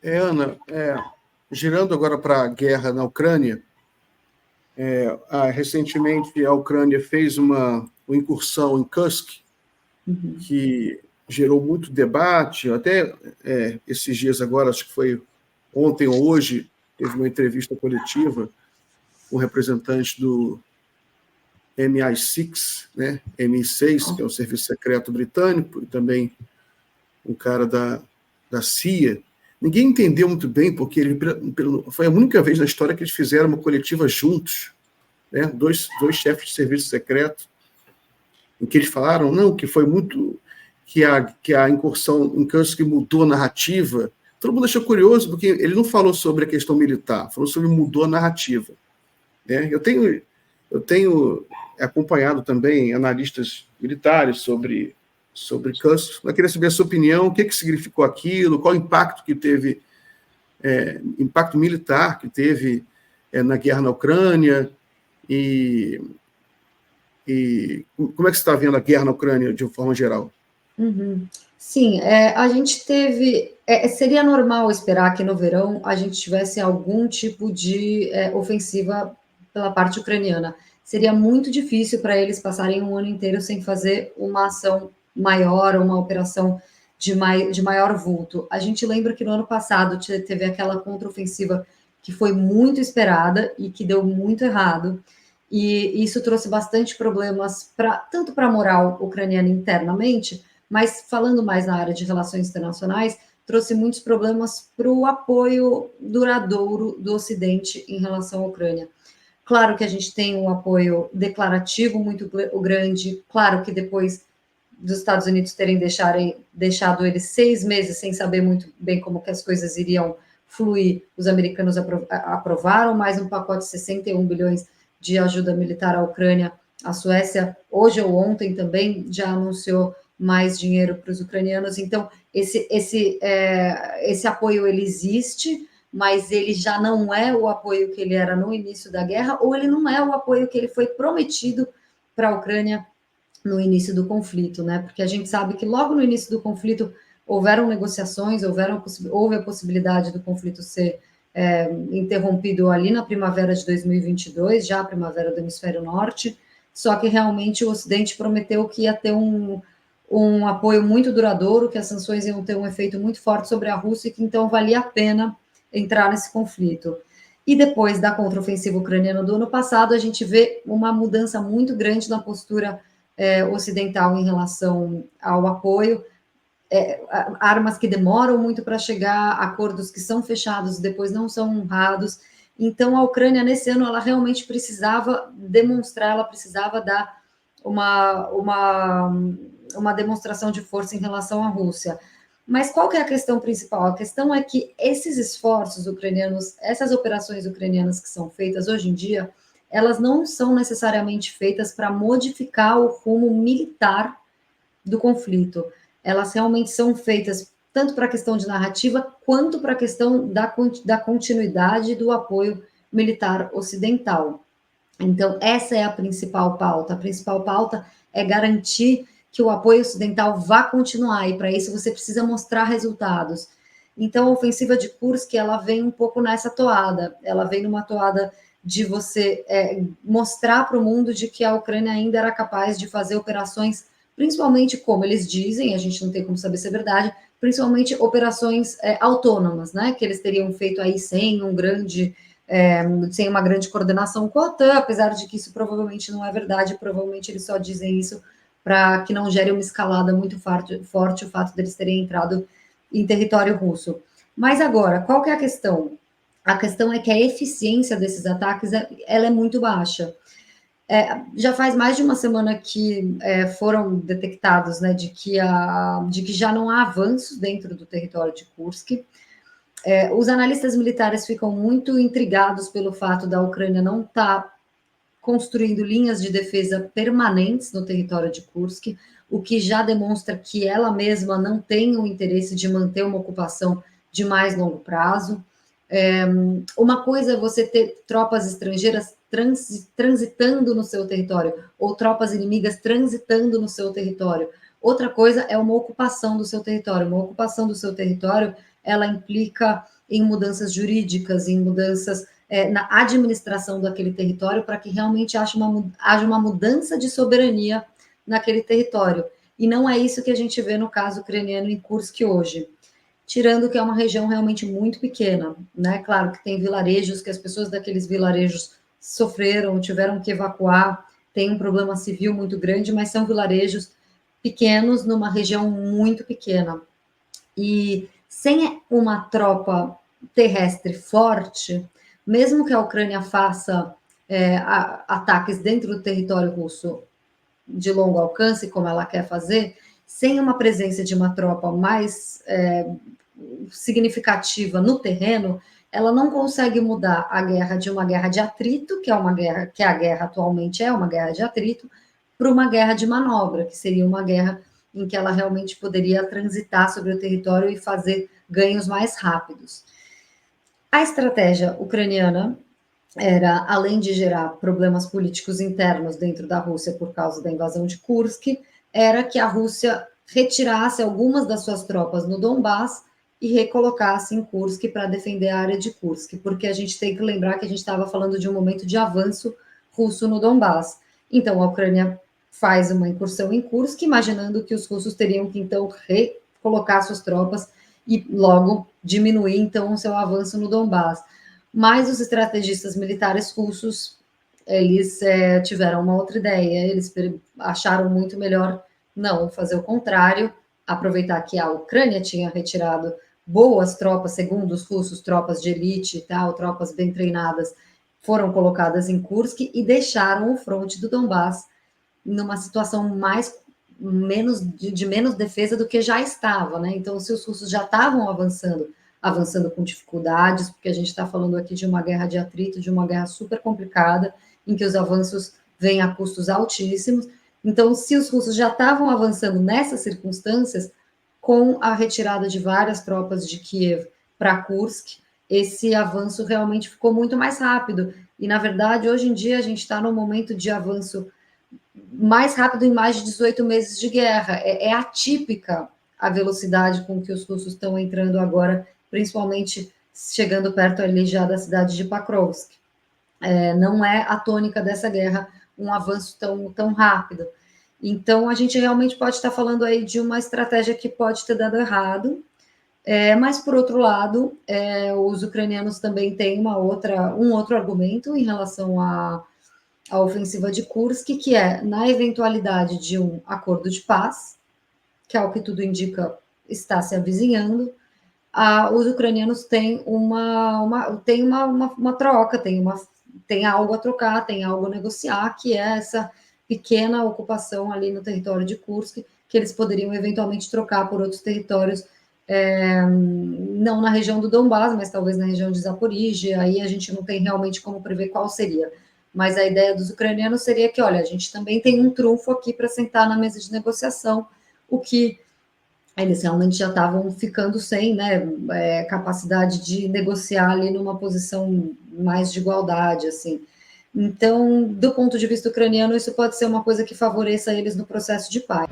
Ana, girando agora para a guerra na Ucrânia, recentemente a Ucrânia fez uma incursão em Kursk, que gerou muito debate, até esses dias agora, acho que foi ontem ou hoje, teve uma entrevista coletiva com representantes do MI6, né? MI6, que é o Serviço Secreto Britânico, e também um cara da CIA. Ninguém entendeu muito bem, porque foi a única vez na história que eles fizeram uma coletiva juntos, né? Dois chefes de serviço secreto, em que eles falaram que foi muito... que a incursão em Kursk mudou a narrativa. Todo mundo achou curioso, porque ele não falou sobre a questão militar, falou sobre mudou a narrativa. Né? Eu tenho acompanhado também analistas militares sobre Kursk. Eu queria saber a sua opinião, o que significou aquilo, qual o impacto que teve, impacto militar que teve na guerra na Ucrânia, e como é que você está vendo a guerra na Ucrânia de uma forma geral? Sim, a gente teve... seria normal esperar que no verão a gente tivesse algum tipo de ofensiva pela parte ucraniana. Seria muito difícil para eles passarem um ano inteiro sem fazer uma ação maior, uma operação de maior vulto. A gente lembra que no ano passado teve aquela contraofensiva que foi muito esperada e que deu muito errado, e isso trouxe bastante problemas, tanto para a moral ucraniana internamente, mas falando mais na área de relações internacionais, trouxe muitos problemas para o apoio duradouro do Ocidente em relação à Ucrânia. Claro que a gente tem um apoio declarativo muito grande, claro que depois dos Estados Unidos terem deixado eles 6 meses sem saber muito bem como que as coisas iriam fluir, os americanos aprovaram mais um pacote de 61 bilhões de ajuda militar à Ucrânia. A Suécia, hoje ou ontem, também já anunciou mais dinheiro para os ucranianos. Então, esse apoio, ele existe, mas ele já não é o apoio que ele era no início da guerra, ou ele não é o apoio que ele foi prometido para a Ucrânia no início do conflito, né? Porque a gente sabe que logo no início do conflito houveram negociações, houve a possibilidade do conflito ser interrompido ali na primavera de 2022, já a primavera do hemisfério norte, só que realmente o Ocidente prometeu que ia ter um apoio muito duradouro, que as sanções iam ter um efeito muito forte sobre a Rússia, e que então valia a pena entrar nesse conflito. E depois da contraofensiva ucraniana do ano passado, a gente vê uma mudança muito grande na postura ocidental em relação ao apoio, armas que demoram muito para chegar, acordos que são fechados e depois não são honrados. Então, a Ucrânia, nesse ano, ela realmente precisava demonstrar, ela precisava dar uma demonstração de força em relação à Rússia. Mas qual que é a questão principal? A questão é que esses esforços ucranianos, essas operações ucranianas que são feitas hoje em dia, elas não são necessariamente feitas para modificar o rumo militar do conflito. Elas realmente são feitas tanto para a questão de narrativa, quanto para a questão da continuidade do apoio militar ocidental. Então, essa é a principal pauta. A principal pauta é garantir que o apoio ocidental vá continuar, e para isso você precisa mostrar resultados. Então, a ofensiva de Kursk, ela vem um pouco nessa toada, ela vem numa toada de você mostrar para o mundo de que a Ucrânia ainda era capaz de fazer operações, principalmente, como eles dizem, a gente não tem como saber se é verdade, principalmente operações autônomas, né, que eles teriam feito aí sem uma grande coordenação com a OTAN, apesar de que isso provavelmente não é verdade, provavelmente eles só dizem isso para que não gere uma escalada muito forte o fato deles terem entrado em território russo. Mas agora, qual que é a questão? A questão é que a eficiência desses ataques ela é muito baixa. Já faz mais de uma semana que foram detectados, né, de que já não há avanços dentro do território de Kursk. Os analistas militares ficam muito intrigados pelo fato da Ucrânia não estar construindo linhas de defesa permanentes no território de Kursk, o que já demonstra que ela mesma não tem o interesse de manter uma ocupação de mais longo prazo. Uma coisa é você ter tropas estrangeiras transitando no seu território, ou tropas inimigas transitando no seu território. Outra coisa é uma ocupação do seu território. Uma ocupação do seu território ela implica em mudanças jurídicas, em mudanças na administração daquele território, para que realmente haja uma mudança de soberania naquele território. E não é isso que a gente vê no caso ucraniano em Kursk hoje, tirando que é uma região realmente muito pequena, né? Claro que tem vilarejos, que as pessoas daqueles vilarejos sofreram, tiveram que evacuar, tem um problema civil muito grande, mas são vilarejos pequenos numa região muito pequena. E sem uma tropa terrestre forte, mesmo que a Ucrânia faça ataques dentro do território russo de longo alcance, como ela quer fazer, sem uma presença de uma tropa mais significativa no terreno, ela não consegue mudar a guerra de uma guerra de atrito, que é uma guerra que a guerra atualmente é uma guerra de atrito, para uma guerra de manobra, que seria uma guerra em que ela realmente poderia transitar sobre o território e fazer ganhos mais rápidos. A estratégia ucraniana era, além de gerar problemas políticos internos dentro da Rússia por causa da invasão de Kursk, era que a Rússia retirasse algumas das suas tropas no Donbass e recolocasse em Kursk para defender a área de Kursk, porque a gente tem que lembrar que a gente estava falando de um momento de avanço russo no Donbass. Então, a Ucrânia faz uma incursão em Kursk, imaginando que os russos teriam que, então, recolocar suas tropas e logo diminuir, então, o seu avanço no Donbass. Mas os estrategistas militares russos, eles tiveram uma outra ideia, eles acharam muito melhor não fazer o contrário, aproveitar que a Ucrânia tinha retirado boas tropas, segundo os russos, tropas de elite e tal, tropas bem treinadas, foram colocadas em Kursk e deixaram o fronte do Donbass numa situação de menos defesa do que já estava, né? Então, se os russos já estavam avançando com dificuldades, porque a gente está falando aqui de uma guerra de atrito, de uma guerra super complicada, em que os avanços vêm a custos altíssimos. Então, se os russos já estavam avançando nessas circunstâncias, com a retirada de várias tropas de Kiev para Kursk, esse avanço realmente ficou muito mais rápido. E, na verdade, hoje em dia, a gente está num momento de avanço mais rápido em mais de 18 meses de guerra. É atípica a velocidade com que os russos estão entrando agora, principalmente chegando perto ali já da cidade de Pakrovsk. Não é a tônica dessa guerra um avanço tão rápido. Então, a gente realmente pode estar falando aí de uma estratégia que pode ter dado errado, mas, por outro lado, os ucranianos também têm um outro argumento em relação à ofensiva de Kursk, que é, na eventualidade de um acordo de paz, que é o que tudo indica está se avizinhando, os ucranianos têm uma troca, tem algo a trocar, tem algo a negociar, que é essa pequena ocupação ali no território de Kursk, que eles poderiam eventualmente trocar por outros territórios, não na região do Donbass, mas talvez na região de Zaporizhia, aí a gente não tem realmente como prever qual seria. Mas a ideia dos ucranianos seria que, olha, a gente também tem um trunfo aqui para sentar na mesa de negociação, o que eles realmente já estavam ficando sem, né, capacidade de negociar ali numa posição mais de igualdade, assim. Então, do ponto de vista ucraniano, isso pode ser uma coisa que favoreça eles no processo de paz.